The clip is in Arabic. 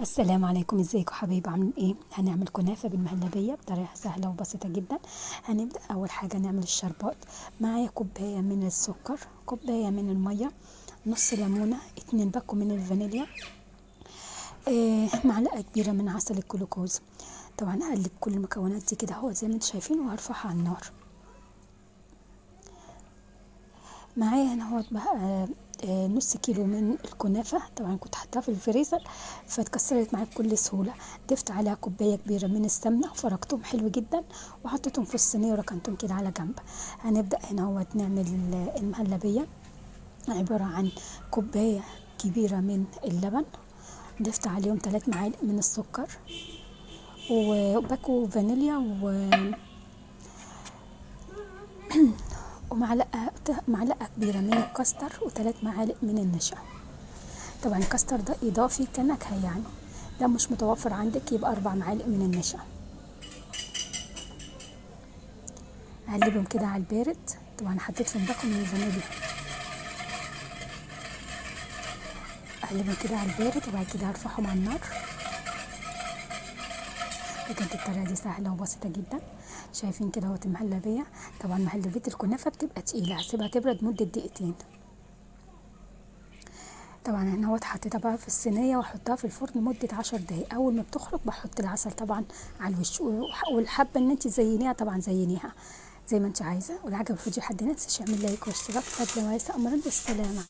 السلام عليكم، ازيكم حبايبي؟ عاملين ايه؟ هنعمل كنافه بالمهلبيه بطريقه سهله وبسيطه جدا. هنبدا اول حاجه نعمل الشربات. معايا كوبايه من السكر، كوبايه من الميه، نص ليمونه، 2 باكو من الفانيليا، معلقه كبيره من عسل الجلوكوز. طبعا هقلب كل المكونات دي كده اهو زي ما انتم شايفين وهرفعها على النار. معايا هنا اهوت بقى نص كيلو من الكنافة. طبعا كنت حطاها في الفريزر فاتكسرت معايا بكل سهولة. ضفت عليها كوباية كبيرة من السمنة وفركتهم حلو جدا وحطيتهم في الصينية وركنتهم كده على جنب. هنبدأ هنا اهوت نعمل المهلبية. عبارة عن كوباية كبيرة من اللبن، ضفت عليهم 3 معالق من السكر وباكو فانيليا ومعلقة كبيرة من الكاستر و3 معالق من النشا. طبعا الكاستر ده إضافي كنكهة يعني، لو مش متوفر عندك يبقى 4 معالق من النشا. أقلبهم كده على البارد. طبعا حطيت في باكو من الفانيليا. أقلبهم كده على البارد وبعد كده هرفعهم على النار. كانت الطريقة دي سهلة وبسيطة جدا. شايفين كده اهوت المهلبية. طبعا مهلبية الكنافة بتبقى تقيلة، هسيبها تبرد مدة دقيقتين. طبعا هنا اهوت حطيتها بقى في الصينيه واحطها في الفرن لمده 10 دقايق. اول ما بتخرج بحط العسل طبعا على الوش، والحابه ان انت تزينيها طبعا زينيها زي ما انت عايزه. واللي عجب الفيديو حد ما ينساش يعمل لايك واشتراك. فضل وعيسى امرا بالسلامه.